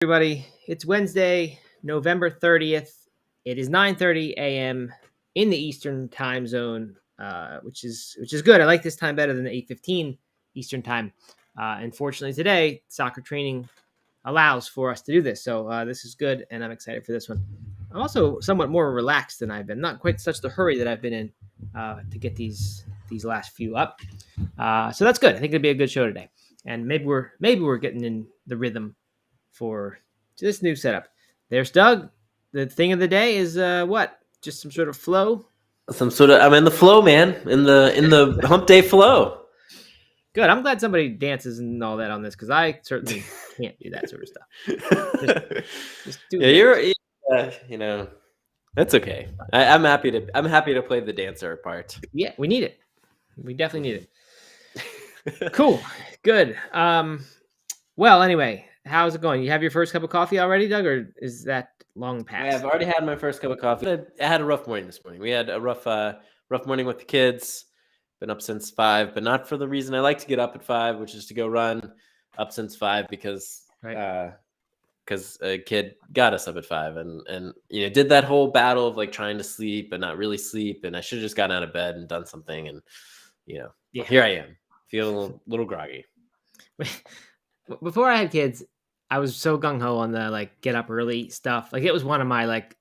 Everybody. It's Wednesday, November 30th. It is 9:30 a.m. in the Eastern time zone, which is good. I like this time better than the 8:15 Eastern time. Unfortunately, today soccer training allows for us to do this, so this is good, and I'm excited for this one. I'm also somewhat more relaxed than I've been. Not quite such the hurry that I've been in to get these last few up. So that's good. I think it'll be a good show today, and maybe we're getting in the rhythm for this new setup. There's Doug. The thing of the day is what? Just some sort of flow. I'm in the flow, man. In the hump day flow. Good. I'm glad somebody dances and all that on this because I certainly can't do that sort of stuff. Just do Yeah, that's okay. I'm happy to play the dancer part. Yeah, we need it. We definitely need it. Cool. Good. Well, anyway, how's it going? You have your first cup of coffee already, Doug, or is that long past? I've already had my first cup of coffee. I had a rough morning this morning. We had a rough morning with the kids. Been up since 5, but not for the reason I like to get up at 5, which is to go run. Up since 5 because a kid got us up at 5 and did that whole battle of like trying to sleep but not really sleep, and I should have just gotten out of bed and done something, and here I am feeling a little groggy. Before I had kids, I was so gung-ho on the like get up early stuff. Like it was one of my like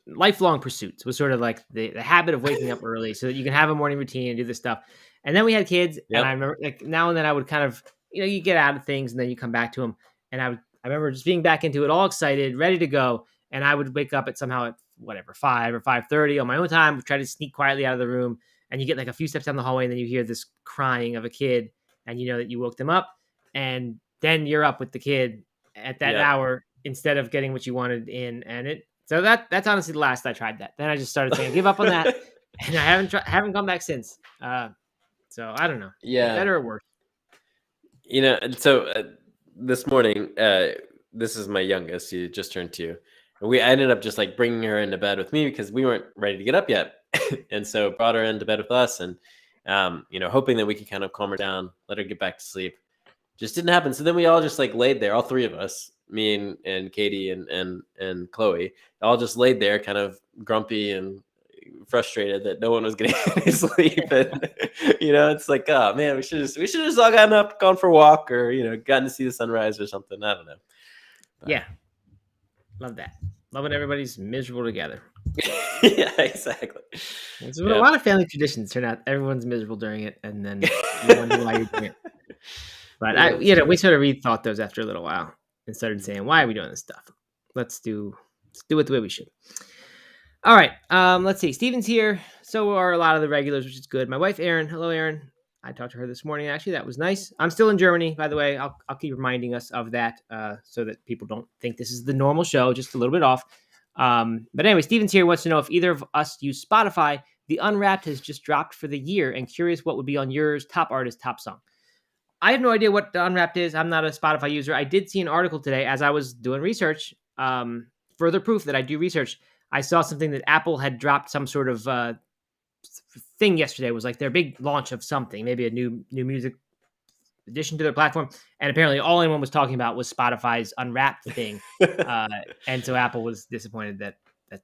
lifelong pursuits, was sort of like the habit of waking up early so that you can have a morning routine and do this stuff. And then we had kids, and I remember like now and then I would kind of, you get out of things and then you come back to them. And I remember just being back into it, all excited, ready to go. And I would wake up at 5 or 5:30 on my own time, try to sneak quietly out of the room. And you get like a few steps down the hallway and then you hear this crying of a kid and you know that you woke them up. And then you're up with the kid at that hour instead of getting what you wanted in. And that's honestly the last I tried that. Then I just started saying, give up on that. And I haven't gone back since. So I don't know. Yeah. Better or worse. So this morning, this is my youngest. She just turned 2. I ended up just like bringing her into bed with me because we weren't ready to get up yet. And so brought her into bed with us and, hoping that we could kind of calm her down, let her get back to sleep. Just didn't happen. So then we all just like laid there, all 3 of us, me and Katie and Chloe, all just laid there kind of grumpy and frustrated that no one was getting any sleep. And it's like, oh man, we should have just all gotten up, gone for a walk, or gotten to see the sunrise or something. I don't know. But, yeah. Love that. Love when everybody's miserable together. Yeah, exactly. It's a lot of family traditions turn out everyone's miserable during it, and then you wonder why you're doing it. But we sort of rethought those after a little while and started saying, why are we doing this stuff? Let's do it the way we should. All right. Let's see. Steven's here. So are a lot of the regulars, which is good. My wife, Erin. Hello, Erin. I talked to her this morning. Actually, that was nice. I'm still in Germany, by the way. I'll keep reminding us of that so that people don't think this is the normal show, just a little bit off. But anyway, Steven's here. Wants to know if either of us use Spotify. The Unwrapped has just dropped for the year, and curious what would be on yours, top artist, top song. I have no idea what the Unwrapped is. I'm not a Spotify user. I did see an article today as I was doing research. Further proof that I do research. I saw something that Apple had dropped some sort of thing yesterday. It was like their big launch of something, maybe a new music addition to their platform. And apparently all anyone was talking about was Spotify's Unwrapped thing. And so Apple was disappointed that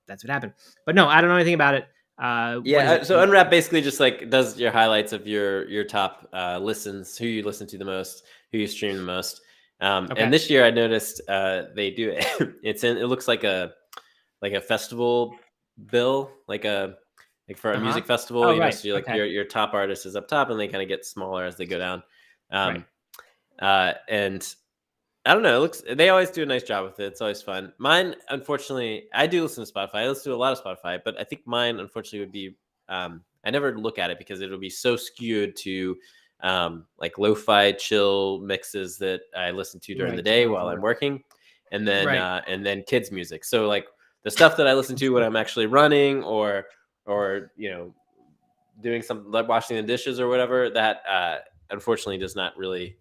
that's what happened. But no, I don't know anything about it. So Unwrapped basically just like does your highlights of your top listens, who you listen to the most, who you stream the most. And this year I noticed they do it. It looks like a festival bill, like for a music festival. So you're your top artist is up top, and they kind of get smaller as they go down. And I don't know. They always do a nice job with it. It's always fun. Mine, unfortunately, I do listen to Spotify. I listen to a lot of Spotify, but I think mine, unfortunately, would be I never look at it because it'll be so skewed to like lo-fi chill mixes that I listen to during the day while I'm working, and then kids music. So like the stuff that I listen to when I'm actually running or doing something like washing the dishes or whatever, that unfortunately does not really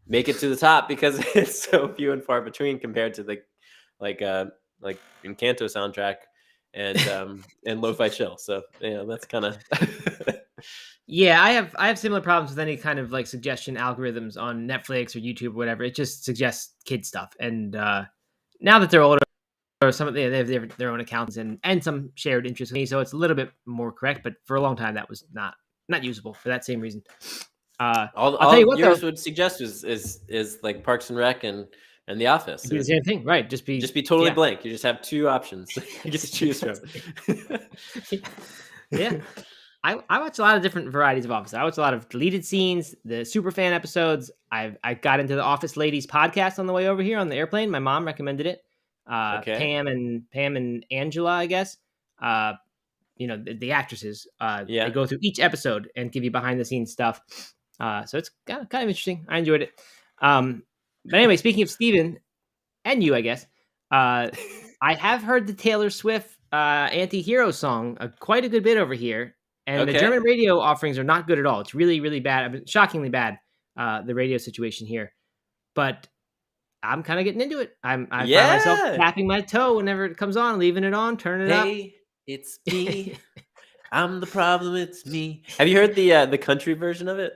make it to the top because it's so few and far between compared to the like Encanto soundtrack and lo-fi chill. So that's kind of Yeah, I have similar problems with any kind of like suggestion algorithms on Netflix or YouTube or whatever. It just suggests kid stuff, and now that they're older, or some of they have their own accounts and some shared interests with me, so it's a little bit more correct. But for a long time, that was not usable for that same reason. I'll tell you All what, though, yours would suggest is like Parks and Rec and The Office. it'd be It the would same thing, right? Just be totally yeah. blank. You just have two options you get to choose from. Yeah. I watch a lot of different varieties of Office. I watch a lot of deleted scenes, the super fan episodes. I got into the Office Ladies podcast on the way over here on the airplane. My mom recommended it. Okay. Pam and Angela, I guess. The actresses. Yeah. They go through each episode and give you behind the scenes stuff. So it's kind of interesting. I enjoyed it. But anyway, speaking of Steven and you, I guess, I have heard the Taylor Swift anti-hero song quite a good bit over here. And the German radio offerings are not good at all. It's really, really bad. I mean, shockingly bad, the radio situation here. But I'm kind of getting into it. I find myself tapping my toe whenever it comes on, leaving it on, turning it up. Hey, it's me. I'm the problem. It's me. Have you heard the country version of it?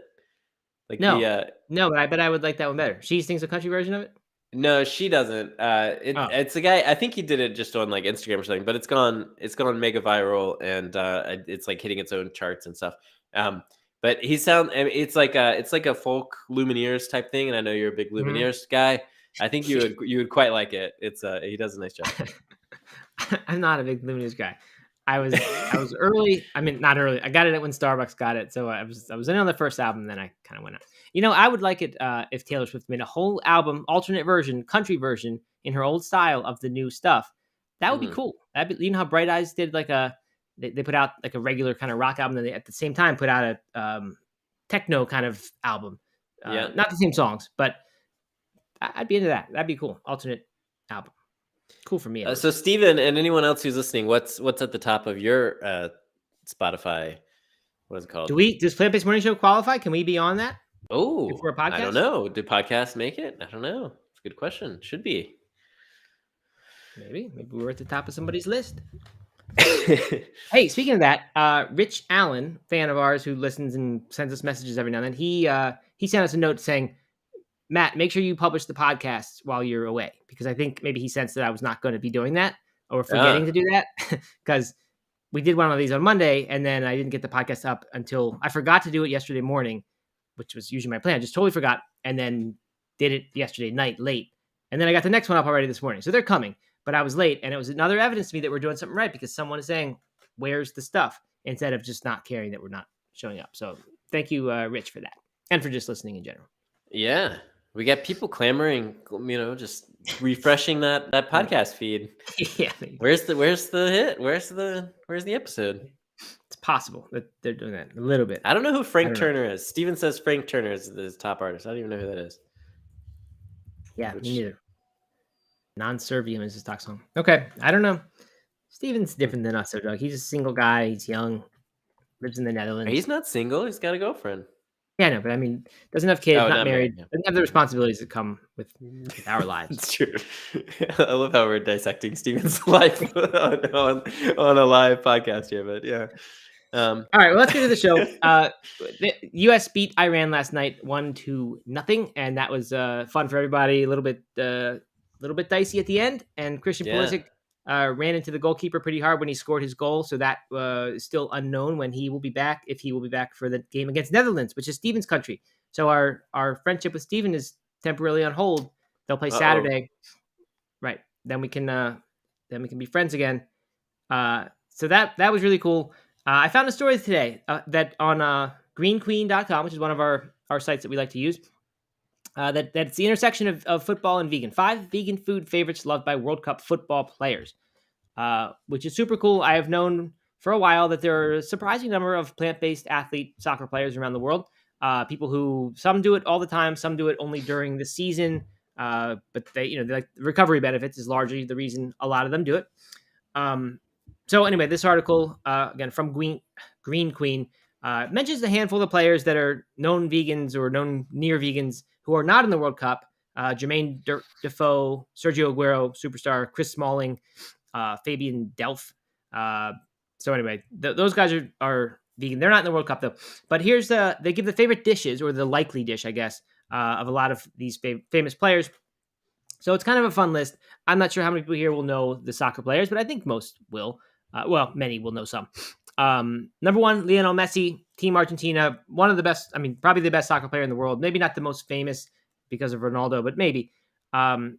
Like no, but I bet I would like that one better. She sings a country version of it. No, she doesn't. It's a guy. I think he did it just on like Instagram or something, but it's gone mega viral, and it's like hitting its own charts and stuff. But it's like a folk Lumineers type thing, and I know you're a big Lumineers guy. I think you would quite like it. It's he does a nice job. I'm not a big Lumineers guy. I was early. I mean, not early. I got it when Starbucks got it, so I was in on the first album. Then I kind of went out. I would like it if Taylor Swift made a whole album, alternate version, country version in her old style of the new stuff. That would be cool. That'd be, how Bright Eyes did they put out like a regular kind of rock album, then they at the same time put out a techno kind of album. Not the same songs, but I'd be into that. That'd be cool. Alternate album. Cool for me. So Steven and anyone else who's listening, what's at the top of your Spotify? What is it called? Does Plant-Based Morning Show qualify? Can we be on that? Oh, for a podcast? I don't know. Did podcasts make it? I don't know. It's a good question. Should be. Maybe we're at the top of somebody's list. Hey, speaking of that, Rich Allen, fan of ours who listens and sends us messages every now and then, he sent us a note saying, Matt, make sure you publish the podcast while you're away, because I think maybe he sensed that I was not going to be doing that or forgetting to do that, because we did one of these on Monday and then I didn't get the podcast up until I forgot to do it yesterday morning, which was usually my plan. I just totally forgot and then did it yesterday night late. And then I got the next one up already this morning. So they're coming, but I was late, and it was another evidence to me that we're doing something right, because someone is saying, where's the stuff? Instead of just not caring that we're not showing up. So thank you, Rich, for that, and for just listening in general. Yeah. We got people clamoring, just refreshing that podcast feed. Yeah. Where's the hit? Where's the episode? It's possible that they're doing that a little bit. I don't know who Frank Turner is. Steven says Frank Turner is the top artist. I don't even know who that is. Yeah, me neither. Non-Servium is his talk song. Okay, I don't know. Steven's different than us, though, Doug. He's a single guy. He's young. Lives in the Netherlands. He's not single. He's got a girlfriend. Yeah, no, but I mean, doesn't have kids, not married, doesn't have the responsibilities that come with our lives. It's true. I love how we're dissecting Steven's life on a live podcast here, but yeah. All right, well, let's get to the show. The U.S. beat Iran last night 1-0, and that was fun for everybody. A little bit dicey at the end, and Christian Pulisic ran into the goalkeeper pretty hard when he scored his goal. So that is still unknown when he will be back, if he will be back for the game against Netherlands, which is Steven's country. So our friendship with Steven is temporarily on hold. They'll play Saturday, right? Then we can be friends again. So that was really cool. I found a story today that on greenqueen.com, which is one of our sites that we like to use, that's the intersection of football and vegan. 5 vegan food favorites loved by World Cup football players, which is super cool. I have known for a while that there are a surprising number of plant-based athlete soccer players around the world. People who, some do it all the time, some do it only during the season, but they like the recovery benefits is largely the reason a lot of them do it. So anyway, this article, again, from Green Queen, mentions a handful of players that are known vegans or known near vegans who are not in the World Cup. Jermaine Defoe, Sergio Aguero, superstar, Chris Smalling, Fabian Delph. So anyway, those guys are vegan. They're not in the World Cup, though. But here's they give the favorite dishes, or the likely dish, I guess, of a lot of these famous players. So it's kind of a fun list. I'm not sure how many people here will know the soccer players, but I think most will. Well, many will know some. Number one, Lionel Messi, Team Argentina, one of the best. I mean, probably the best soccer player in the world. Maybe not the most famous because of Ronaldo, but maybe.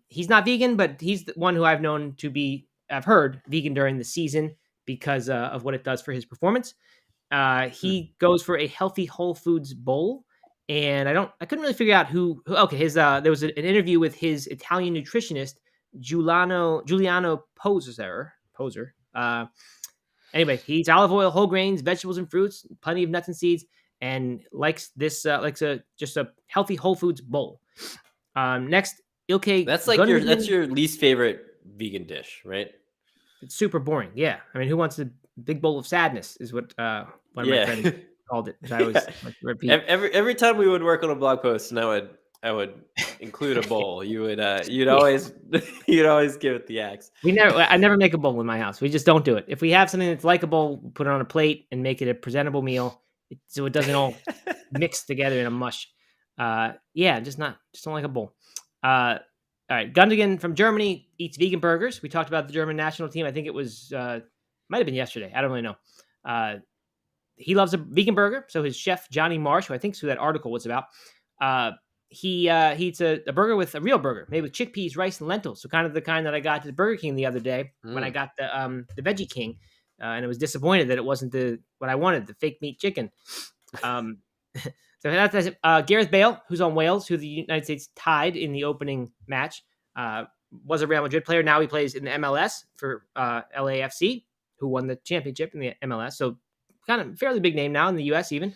He's not vegan, but he's the one who I've known to be, I've heard, vegan during the season because of what it does for his performance. He goes for a healthy whole foods bowl, and I couldn't really figure out who okay, his there was an interview with his Italian nutritionist Giuliano Poser. Anyway, he eats olive oil, whole grains, vegetables and fruits, plenty of nuts and seeds, and likes just a healthy whole foods bowl. Next, Ilke That's like that's your least favorite vegan dish, right? It's super boring. Yeah, I mean, who wants a big bowl of sadness? Is what one of my friends called it. I always like to repeat. Every time we would work on a blog post, and I would include a bowl. You'd always give it the axe. I never make a bowl in my house. We just don't do it. If we have something that's like a bowl, we'll put it on a plate and make it a presentable meal, so it doesn't all mix together in a mush. Just don't like a bowl. All right, Gundogan from Germany eats vegan burgers. We talked about the German national team. I think it was might have been yesterday. I don't really know. He loves a vegan burger. So his chef Johnny Marsh, who I think is who that article was about, he eats a burger with a real burger made with chickpeas, rice, and lentils. So kind of the kind that I got to Burger King the other day when I got the Veggie King, and I was disappointed that it wasn't what I wanted, the fake meat chicken. So that's Gareth Bale, who's on Wales, who the United States tied in the opening match, was a Real Madrid player. Now he plays in the MLS for LAFC, who won the championship in the MLS. So kind of fairly big name now in the US even.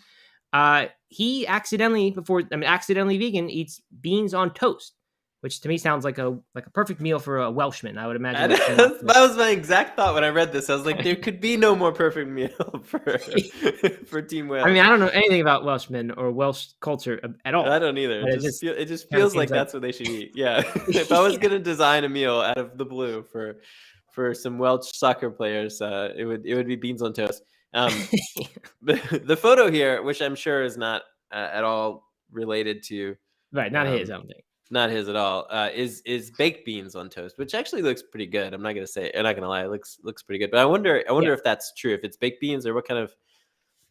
He accidentally vegan, eats beans on toast, which to me sounds like a perfect meal for a Welshman. I would imagine. That was my exact thought when I read this. I was like, there could be no more perfect meal for Team Wales. I mean, I don't know anything about Welshmen or Welsh culture at all. I don't either. It just feels like that's what they should eat. Yeah. If I was gonna design a meal out of the blue for some Welsh soccer players, it would be beans on toast. The photo here, which I'm sure is not at all related to, right? Not his, I don't think. Not his at all. Is baked beans on toast, which actually looks pretty good. I'm not gonna lie, it looks pretty good. But I wonder if that's true. If it's baked beans or what kind of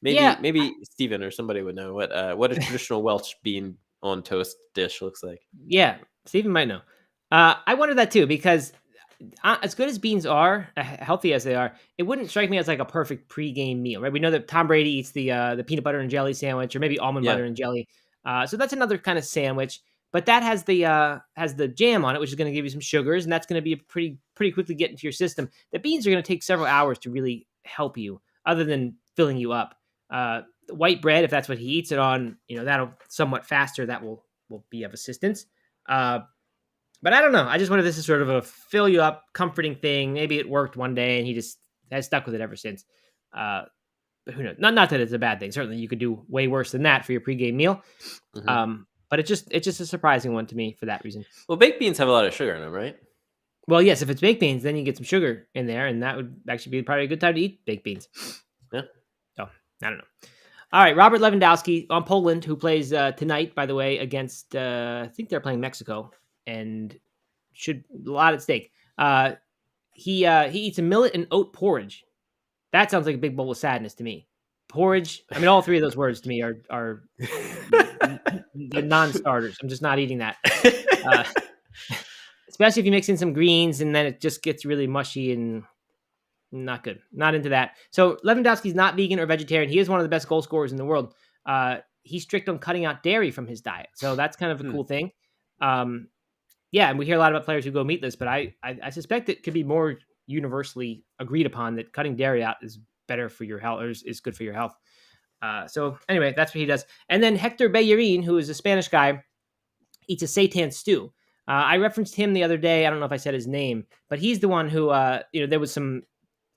maybe Steven or somebody would know what a traditional Welsh bean on toast dish looks like. Yeah, Steven might know. I wonder that too, because as good as beans are, healthy as they are, it wouldn't strike me as like a perfect pre-game meal, right? We know that Tom Brady eats the peanut butter and jelly sandwich, or maybe almond butter and jelly. So that's another kind of sandwich. But that has the jam on it, which is going to give you some sugars, and that's going to be pretty quickly get into your system. The beans are going to take several hours to really help you, other than filling you up. White bread, if that's what he eats it on, that'll somewhat faster. That will be of assistance. But I don't know. I just wanted this as sort of a fill you up, comforting thing. Maybe it worked one day, and he just has stuck with it ever since. But who knows? Not that it's a bad thing. Certainly, you could do way worse than that for your pregame meal. Mm-hmm. But it's just a surprising one to me for that reason. Well, baked beans have a lot of sugar in them, right? Well, yes. If it's baked beans, then you get some sugar in there, and that would actually be probably a good time to eat baked beans. Yeah. So I don't know. All right, Robert Lewandowski on Poland, who plays tonight, by the way, against I think they're playing Mexico, and should a lot at stake. He eats a millet and oat porridge. That sounds like a big bowl of sadness to me. Porridge. I mean, all three of those words to me are the non-starters. I'm just not eating that. Especially if you mix in some greens and then it just gets really mushy and not good. Not into that. So Lewandowski's not vegan or vegetarian. He is one of the best goal scorers in the world. He's strict on cutting out dairy from his diet. So that's kind of a cool thing. And we hear a lot about players who go meatless, but I suspect it could be more universally agreed upon that cutting dairy out is better for your health, or is good for your health. So anyway, that's what he does. And then Hector Bellerin, who is a Spanish guy, eats a seitan stew. I referenced him the other day. I don't know if I said his name, but he's the one who, there was some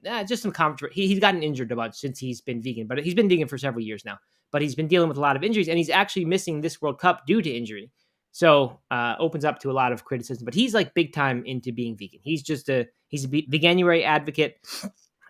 controversy. He's gotten injured a bunch since he's been vegan, but he's been vegan for several years now. But he's been dealing with a lot of injuries, and he's actually missing this World Cup due to injury. So opens up to a lot of criticism. But he's like big time into being vegan. He's a veganuary advocate.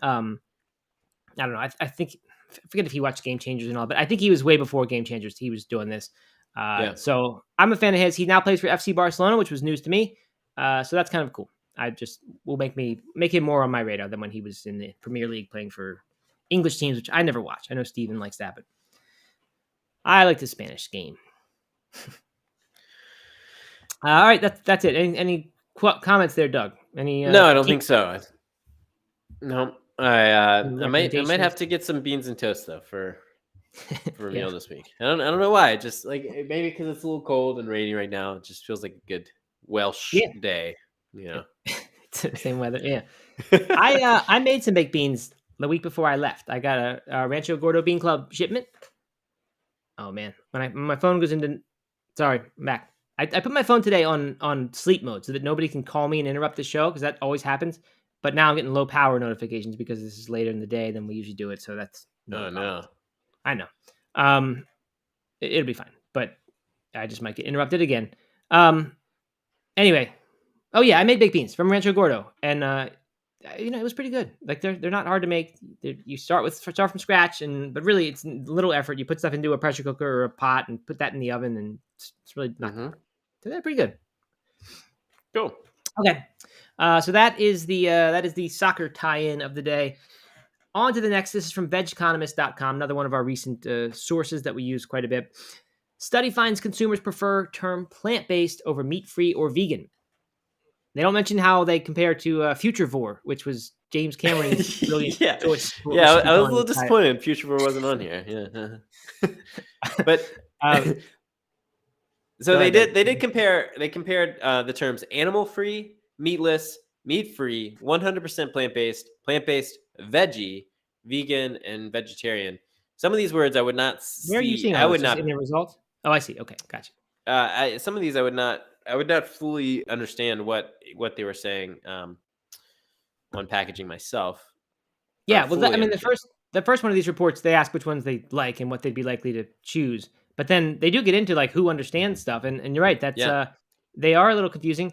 I don't know. I forget if he watched Game Changers and all, but I think he was way before Game Changers. He was doing this. So I'm a fan of his. He now plays for FC Barcelona, which was news to me. So that's kind of cool. I just will make him more on my radar than when he was in the Premier League playing for English teams, which I never watch. I know Steven likes that, but I like the Spanish game. All right, that's it. Any comments there, Doug? Any? No, I don't think so. No, I might have recommendations? to get some beans and toast though for a Yeah. meal this week. I don't know why. Just like maybe because it's a little cold and rainy right now. It just feels like a good Welsh Yeah. day. You know, Same weather. Yeah. I made some baked beans the week before I left. I got a Rancho Gordo Bean Club shipment. Oh man, when my phone goes into, sorry, I'm back. I put my phone today on sleep mode so that nobody can call me and interrupt the show because that always happens. But now I'm getting low power notifications because this is later in the day than we usually do it. So that's no. I know. It'll be fine, but I just might get interrupted again. Anyway, oh yeah, I made baked beans from Rancho Gordo, and it was pretty good. Like they're not hard to make. You start from scratch, but really it's little effort. You put stuff into a pressure cooker or a pot and put that in the oven, and it's really not hard. So they're pretty good. Cool. Okay, so that is the soccer tie-in of the day. On to the next. This is from vegeconomist.com, another one of our recent sources that we use quite a bit. Study finds consumers prefer term plant-based over meat-free or vegan. They don't mention how they compare to Futurevore, which was James Cameron's brilliant choice. Yeah, I was a little disappointed Futurevore wasn't on here. Yeah, but so they did compare. They compared the terms animal-free, meatless, meat-free, 100% plant-based, veggie, vegan, and vegetarian. Some of these words I would not see. Where are you seeing? I would not in the results. Oh, I see. Okay, gotcha. Some of these I would not fully understand what they were saying on packaging myself. Yeah, well, the first one of these reports, they ask which ones they like and what they'd be likely to choose. But then they do get into like who understands stuff, and you're right. That's they are a little confusing.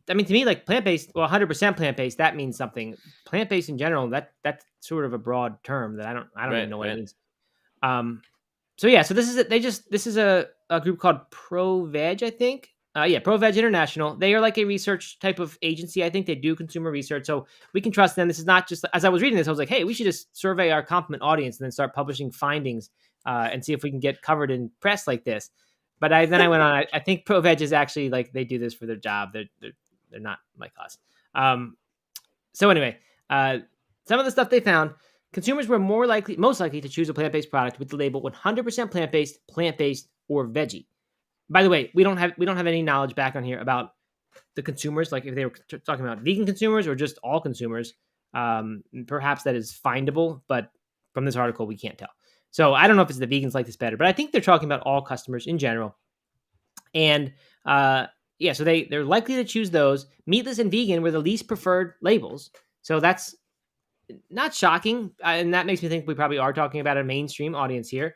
I mean, to me, like plant-based, 100% plant-based, that means something. Plant-based in general, that's sort of a broad term that I don't even know what it means. So yeah, so this is it. This is a group called ProVeg, I think. ProVeg International. They are like a research type of agency. I think they do consumer research, so we can trust them. This is not just, as I was reading this, I was like, hey, we should just survey our compliment audience and then start publishing findings and see if we can get covered in press like this. But then I went on. I think ProVeg is actually like they do this for their job. They're not like us. So anyway, some of the stuff they found. Consumers were most likely to choose a plant-based product with the label 100% plant-based, or veggie. By the way, we don't have any knowledge back on here about the consumers, like if they were talking about vegan consumers or just all consumers. Perhaps that is findable, but from this article we can't tell. So I don't know if it's the vegans like this better, but I think they're talking about all customers in general. And so they're likely to choose those. Meatless and vegan were the least preferred labels. So that's not shocking, and that makes me think we probably are talking about a mainstream audience here.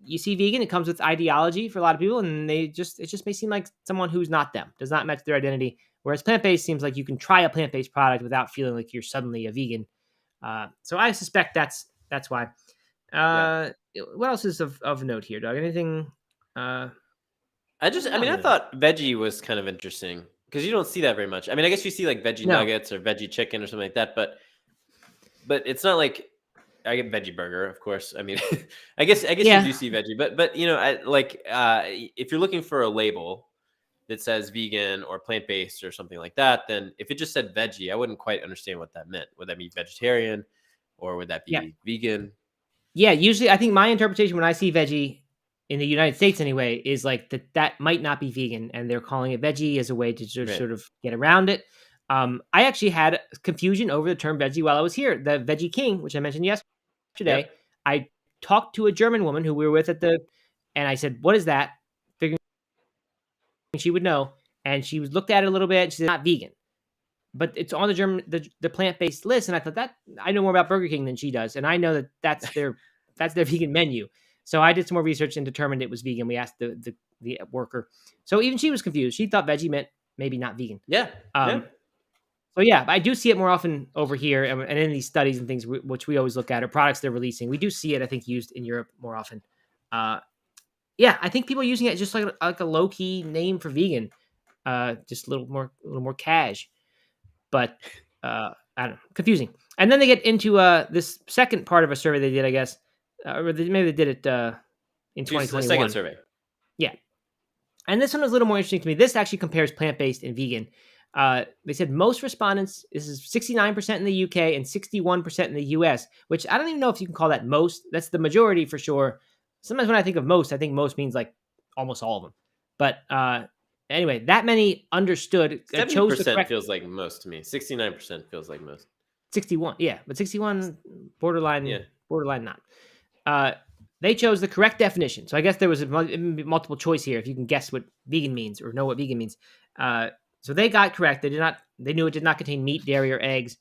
You see vegan, it comes with ideology for a lot of people, and it just may seem like someone who's not them, does not match their identity. Whereas plant-based seems like you can try a plant-based product without feeling like you're suddenly a vegan. So I suspect that's why. What else is of note here, Doug? Anything? I thought veggie was kind of interesting because you don't see that very much. I mean, I guess you see like veggie nuggets or veggie chicken or something like that, but it's not like I get veggie burger, of course. I mean, I guess you do see veggie, but if you're looking for a label that says vegan or plant-based or something like that, then if it just said veggie, I wouldn't quite understand what that meant. Would that be vegetarian or would that be vegan? Yeah, usually I think my interpretation when I see veggie in the United States anyway is like that might not be vegan, and they're calling it veggie as a way to sort of get around it. I actually had confusion over the term veggie while I was here. The Veggie King, which I mentioned yesterday, I talked to a German woman who we were with and I said, "What is that?" Figuring she would know, and she looked at it a little bit. She said, "Not vegan," but it's on the plant-based list, and I thought that I know more about Burger King than she does, and I know that's their vegan menu. So I did some more research and determined it was vegan. We asked the worker, so even she was confused. She thought veggie meant maybe not vegan. So yeah, I do see it more often over here, and in these studies and things which we always look at, or products they're releasing, we do see it. I think used in Europe more often. I think people are using it just like a low key name for vegan. just a little more cash. But I don't know, confusing. And then they get into this second part of a survey they did, I guess, maybe they did it in The 2021. second survey. Yeah. And this one was a little more interesting to me. This actually compares plant-based and vegan. They said most respondents, this is 69% in the UK and 61% in the US, which I don't even know if you can call that most. That's the majority for sure. Sometimes when I think of most, I think most means like almost all of them. But anyway, that many understood, chose the 70% correct. feels like most to me. 69% feels like most. 61, yeah, but 61 borderline, Yeah. borderline not. They chose the correct definition. So I guess there was a multiple choice here if you can guess what vegan means or know what vegan means. So they got correct. They knew it did not contain meat, dairy, or eggs.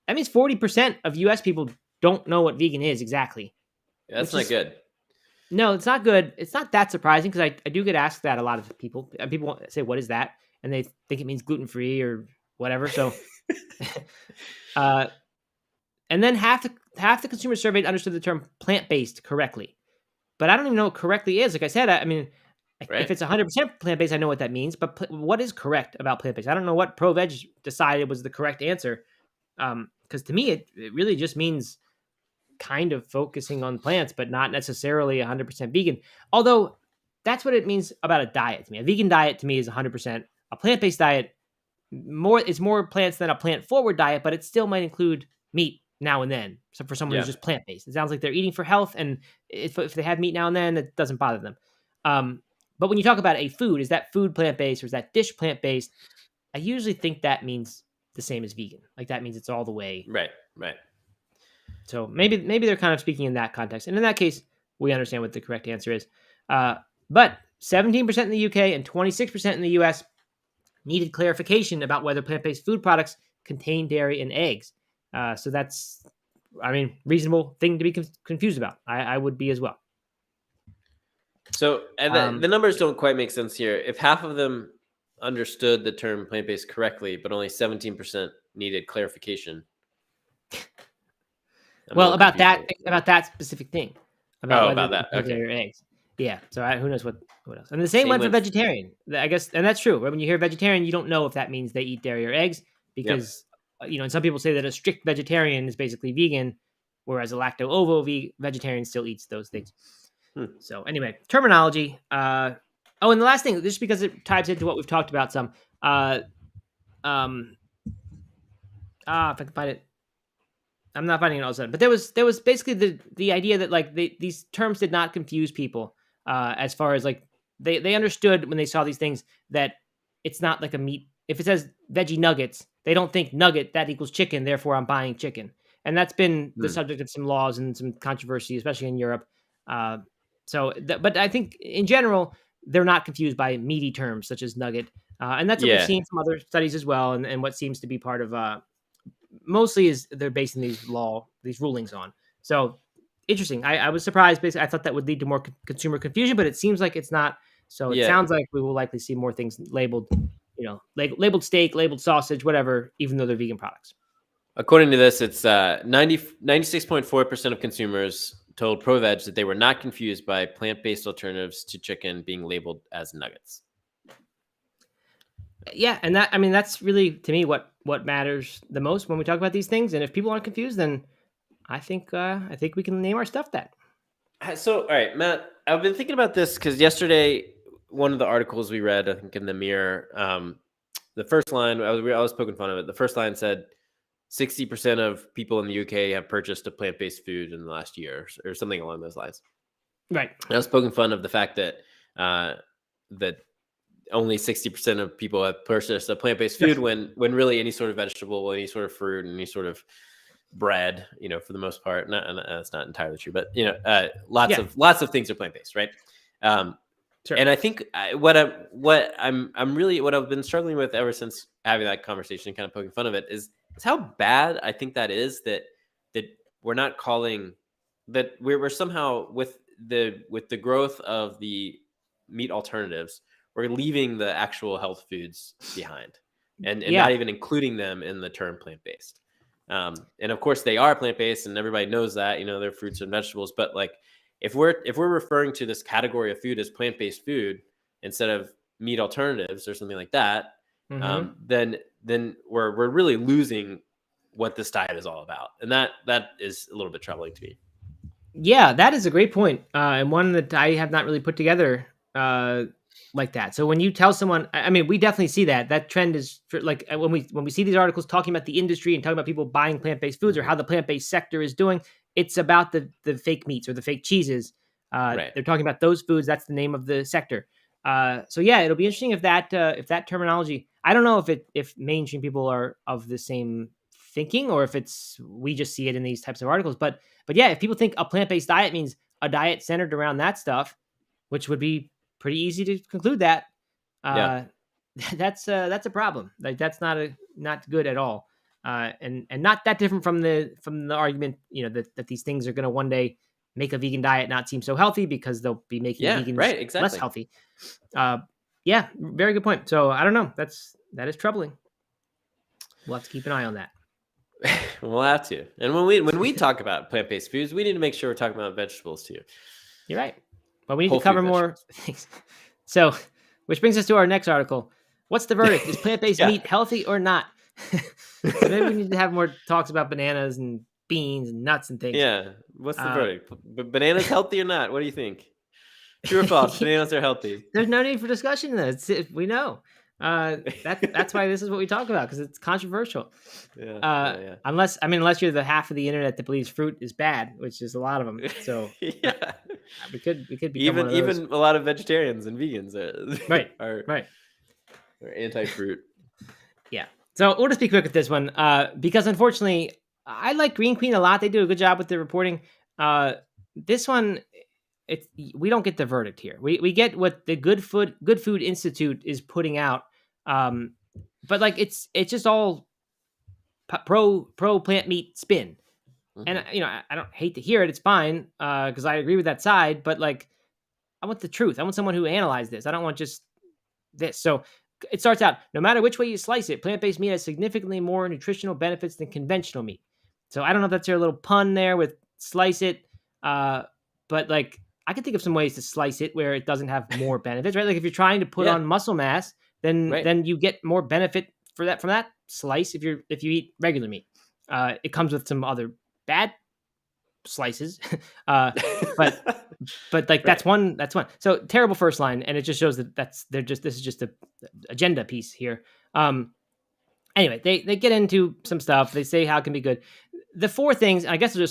That means 40% of US people don't know what vegan is exactly. Yeah, that's not good. No, it's not good. It's not that surprising because I do get asked that a lot of people. And people say, "What is that?" And they think it means gluten-free or whatever. So and then half the consumers surveyed understood the term plant-based correctly. But I don't even know what correctly is. Like I said, I mean, Right. if it's 100% plant-based, I know what that means. But what is correct about plant-based? I don't know what ProVeg decided was the correct answer. Because to me, it really just means kind of focusing on plants, but not necessarily 100% vegan. Although that's what it means about a diet to me. A vegan diet to me is 100%. A plant-based diet is more plants than a plant-forward diet, but it still might include meat now and then. So for someone who's just plant-based, it sounds like they're eating for health, and if they have meat now and then, it doesn't bother them. But when you talk about a food, is that food plant-based or is that dish plant-based? I usually think that means the same as vegan. Like that means it's all the way. Right. So maybe they're kind of speaking in that context. And in that case, we understand what the correct answer is. But 17% in the UK and 26% in the US needed clarification about whether plant-based food products contain dairy and eggs. So that's, reasonable thing to be confused about. I would be as well. So the numbers don't quite make sense here. If half of them understood the term plant-based correctly, but only 17% needed clarification. Well, about that specific thing. About that. Okay. Dairy or eggs. Yeah. So who knows what else? And the same went for vegetarian, I guess. And that's true. When you hear vegetarian, you don't know if that means they eat dairy or eggs because, and some people say that a strict vegetarian is basically vegan, whereas a lacto-ovo vegetarian still eats those things. So anyway, terminology. And the last thing, just because it ties into what we've talked about some. If I can find it. I'm not finding it all of a sudden, but there was basically the idea that like these terms did not confuse people as far as like they understood when they saw these things that it's not like a meat. If it says veggie nuggets, they don't think nugget that equals chicken, therefore I'm buying chicken. And that's been the subject of some laws and some controversy, especially in Europe. But I think in general they're not confused by meaty terms such as nugget, and that's what we've seen from other studies as well, and what seems to be part of. Mostly is they're basing these rulings on. So interesting. I was surprised. Basically, I thought that would lead to more consumer confusion, but it seems like it's not. So it sounds like we will likely see more things labeled, labeled steak, labeled sausage, whatever, even though they're vegan products. According to this, it's 96.4% of consumers told ProVeg that they were not confused by plant-based alternatives to chicken being labeled as nuggets. Yeah, and that's really to me what matters the most when we talk about these things. And if people aren't confused, then I think we can name our stuff that. So, all right, Matt, I've been thinking about this because yesterday, one of the articles we read, I think in the Mirror, the first line, I was poking fun of it. The first line said 60% of people in the UK have purchased a plant-based food in the last year or something along those lines. Right. And I was poking fun of the fact that that only 60% of people have purchased a plant-based food when really any sort of vegetable, any sort of fruit, any sort of bread, for the most part, that's not entirely true, but lots of things are plant-based, right? Sure. And I think what I've been struggling with ever since having that conversation and kind of poking fun of it is how bad I think that is that we're not calling that we're somehow with the growth of the meat alternatives, we're leaving the actual health foods behind and not even including them in the term plant-based. And of course they are plant-based and everybody knows that, they're fruits and vegetables, but like if we're referring to this category of food as plant-based food instead of meat alternatives or something like that, Mm-hmm. then we're really losing what this diet is all about, and that is a little bit troubling to me. Yeah, that is a great point, and one that I have not really put together like that. So when you tell someone, I mean, we definitely see that trend is like when we see these articles talking about the industry and talking about people buying plant based foods or how the plant based sector is doing, it's about the fake meats or the fake cheeses. Right. They're talking about those foods. That's the name of the sector. So yeah, it'll be interesting if that terminology. I don't know if mainstream people are of the same thinking or if it's we just see it in these types of articles, but yeah, if people think a plant-based diet means a diet centered around that stuff, which would be pretty easy to conclude that, Yeah. uh, that's a problem. Like that's not good at all, and not that different from the argument, that these things are going to one day make a vegan diet not seem so healthy because they'll be making Yeah. vegans Right. less Exactly. healthy. Yeah, very good point. So I don't know. That is troubling. We'll have to keep an eye on that. We'll have to. And when we talk about plant-based foods, we need to make sure we're talking about vegetables too. You're right. But we need Whole to cover food more things. So, which brings us to our next article. What's the verdict? Is plant-based Yeah. meat healthy or not? So maybe we need to have more talks about bananas and beans and nuts and things. Yeah. What's the verdict? Bananas healthy or not? What do you think? True or false? Bananas are healthy. There's no need for discussion in this. We know. That's why this is what we talk about because it's controversial. Yeah. Unless you're the half of the internet that believes fruit is bad, which is a lot of them. So yeah, we could become even one of those. a lot of vegetarians and vegans Right. are anti-fruit. Yeah. So we'll just be quick with this one because unfortunately, I like Green Queen a lot. They do a good job with their reporting. This one, we don't get the verdict here. We get what the Good Food Institute is putting out, but like it's just all pro plant meat spin. Mm-hmm. And I don't hate to hear it. It's fine because I agree with that side. But like, I want the truth. I want someone who analyzed this. I don't want just this. So it starts out, no matter which way you slice it, plant-based meat has significantly more nutritional benefits than conventional meat. So I don't know if that's your little pun there with slice it, but like I can think of some ways to slice it where it doesn't have more benefits, right? Like if you're trying to put on muscle mass, then you get more benefit from that slice if you eat regular meat. It comes with some other bad slices, but like that's one. So terrible first line, and it just shows that this is just a agenda piece here. Anyway, they get into some stuff. They say how it can be good. The four things, I guess we'll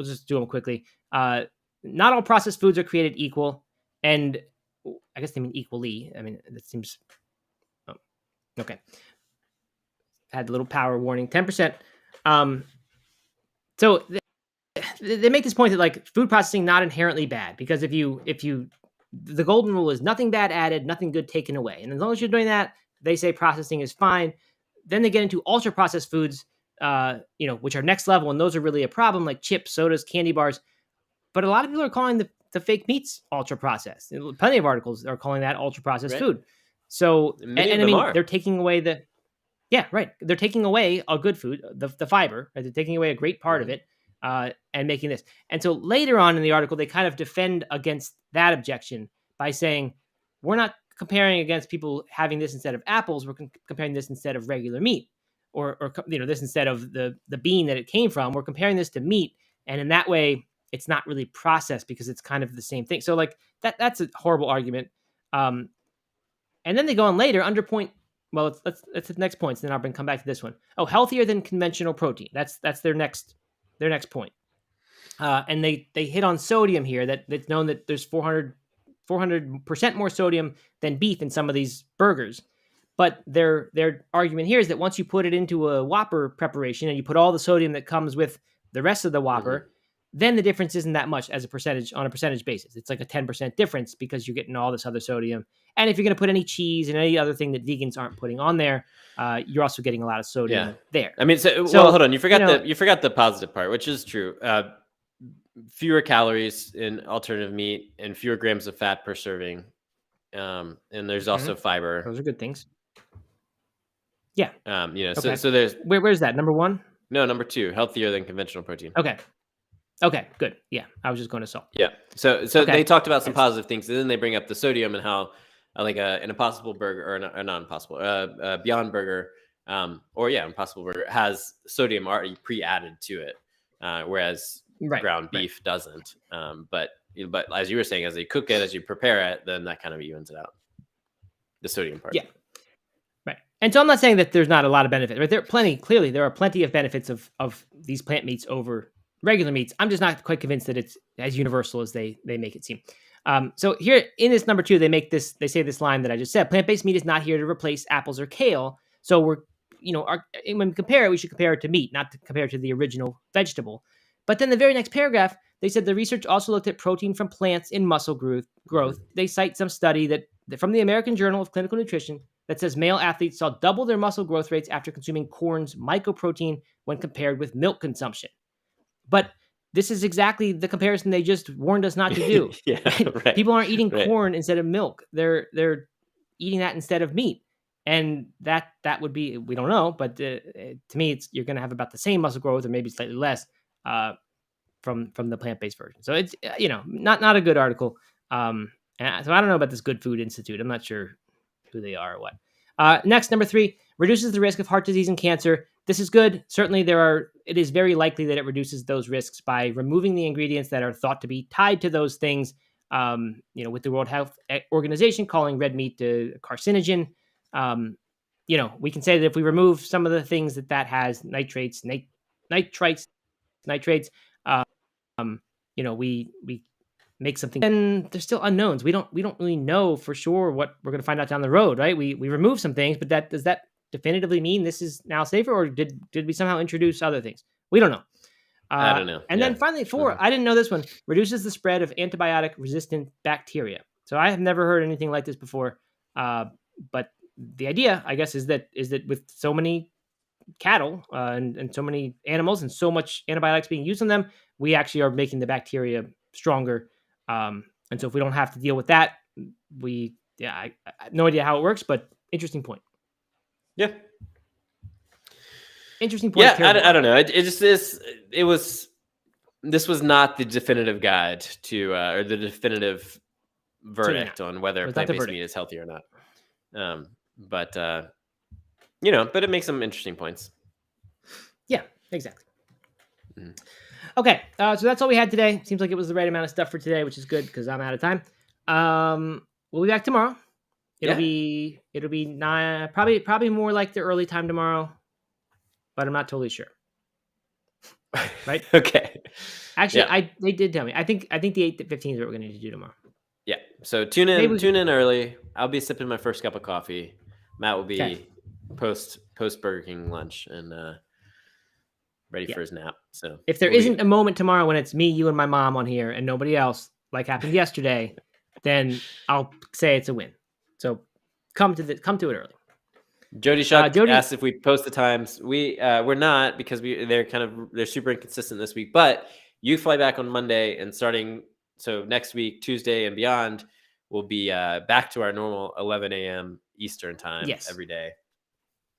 just do them quickly. Not all processed foods are created equal, and I guess they mean equally. I mean, that seems okay. Had a little power warning, 10%. So they make this point that like food processing not inherently bad because if you the golden rule is nothing bad added, nothing good taken away, and as long as you're doing that, they say processing is fine. Then they get into ultra processed foods, which are next level, and those are really a problem, like chips, sodas, candy bars. But a lot of people are calling the fake meats ultra processed. Plenty of articles are calling that ultra processed food. So and I mean they're taking away they're taking away a good food, the fiber, right? They're taking away a great part of it. And making this. And so later on in the article, they kind of defend against that objection by saying, we're not comparing against people having this instead of apples. We're comparing this instead of regular meat or this instead of the bean that it came from. We're comparing this to meat. And in that way, it's not really processed because it's kind of the same thing. So like that's a horrible argument. And then they go on later under point. Well, let's the next points. Then I'll come back to this one. Oh, healthier than conventional protein. That's their next point. And they hit on sodium here. That's known that there's 400% more sodium than beef in some of these burgers. But their argument here is that once you put it into a Whopper preparation and you put all the sodium that comes with the rest of the Whopper, then the difference isn't that much as a percentage basis. It's like a 10% difference because you're getting all this other sodium. And if you're going to put any cheese and any other thing that vegans aren't putting on there, you're also getting a lot of sodium there. I mean, so hold on. You forgot the positive part, which is true. Fewer calories in alternative meat and fewer grams of fat per serving. And there's also fiber. Those are good things. Yeah. Okay. So there's where's that? Number 1? No, number 2, healthier than conventional protein. Okay, good. Yeah, I was just going to salt. Yeah. So they talked about some positive things, and then they bring up the sodium and how like an Impossible Burger or not Impossible, Beyond Burger, Impossible Burger has sodium already pre-added to it, whereas ground beef doesn't. But as you were saying, as you cook it, as you prepare it, then that kind of evens it out. The sodium part. Yeah. Right. And so I'm not saying that there's not a lot of benefits, right? There are plenty of benefits of these plant meats over regular meats. I'm just not quite convinced that it's as universal as they make it seem. So here in this number 2, they say this line that I just said: plant-based meat is not here to replace apples or kale. So when we compare it, we should compare it to meat, not to compare it to the original vegetable. But then the very next paragraph, they said the research also looked at protein from plants in muscle growth. They cite some study that from the American Journal of Clinical Nutrition that says male athletes saw double their muscle growth rates after consuming corn's mycoprotein when compared with milk consumption. But this is exactly the comparison they just warned us not to do. Right. People aren't eating corn instead of milk. They're eating that instead of meat. And that would be, we don't know, but to me, you're going to have about the same muscle growth or maybe slightly less from the plant-based version. So it's, not a good article. And so I don't know about this Good Food Institute. I'm not sure who they are or what. Next, number 3, reduces the risk of heart disease and cancer. This is good. Certainly it is very likely that it reduces those risks by removing the ingredients that are thought to be tied to those things. With the World Health Organization calling red meat a carcinogen. We can say that if we remove some of the things that has nitrates, we make something, and there's still unknowns. We don't really know for sure what we're going to find out down the road, right? We remove some things, but does that definitively mean this is now safer, or did we somehow introduce other things? We don't know. I don't know. And then finally, 4, I didn't know this one, reduces the spread of antibiotic resistant bacteria. So I have never heard anything like this before. But the idea, I guess, is that with so many cattle and so many animals and so much antibiotics being used on them, we actually are making the bacteria stronger. And so if we don't have to deal with that, I have no idea how it works, but interesting point. Yeah. Interesting point. Yeah, I don't know. It just is. This was not the definitive guide to, or the definitive verdict on whether plant-based meat is healthy or not. But it makes some interesting points. Yeah, exactly. Mm-hmm. Okay, so that's all we had today. Seems like it was the right amount of stuff for today, which is good because I'm out of time. We'll be back tomorrow. It'll be probably more like the early time tomorrow, but I'm not totally sure. Right? Okay. Actually, they did tell me. I think the 8:15 is what we're going to need to do tomorrow. Yeah. So tune in early. I'll be sipping my first cup of coffee. Matt will be post Burger King lunch and ready for his nap. So if there isn't a moment tomorrow when it's me, you, and my mom on here and nobody else, like happened yesterday, then I'll say it's a win. So come to it early. Jody Shuck asked if we post the times. We're not, because they're super inconsistent this week. But you fly back on Monday, and so next week, Tuesday and beyond, we'll be back to our normal 11 a.m. Eastern time every day.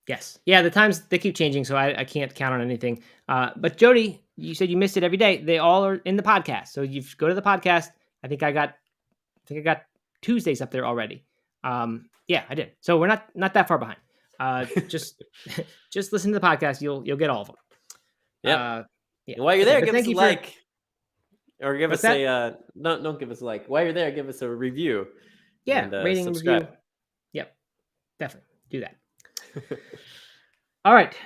Yes. Yeah, the times, they keep changing, so I can't count on anything. But Jody, you said you missed it every day. They all are in the podcast. So you go to the podcast. I think I got Tuesdays up there already. Yeah, I did. So we're not that far behind. Just listen to the podcast. You'll get all of them. Yeah. While you're there, give us a like. Or give us don't give us a like. While you're there, give us a review. Yeah, and, rating, subscribe. review. Yep, definitely do that. All right,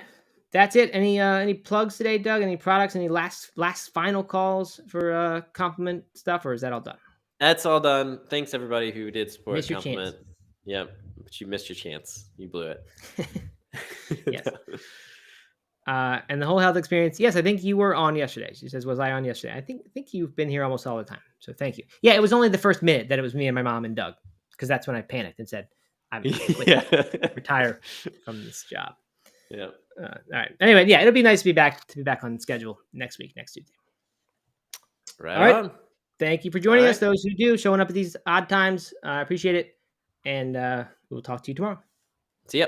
that's it. Any plugs today, Doug? Any products? Any last final calls for compliment stuff, or is that all done? That's all done. Thanks everybody who did support. Missed compliment. Yeah, but you missed your chance. You blew it. Yes. And the whole health experience. Yes, I think you were on yesterday. She says, "Was I on yesterday?" I think you've been here almost all the time. So thank you. Yeah, it was only the first minute that it was me and my mom and Doug, because that's when I panicked and said, "I'm retire from this job." Yeah. All right. Anyway, yeah, it'll be nice to be back on schedule next Tuesday. Right. All right. On. Thank you for joining us. Those who do, showing up at these odd times, I appreciate it. And we'll talk to you tomorrow. See ya.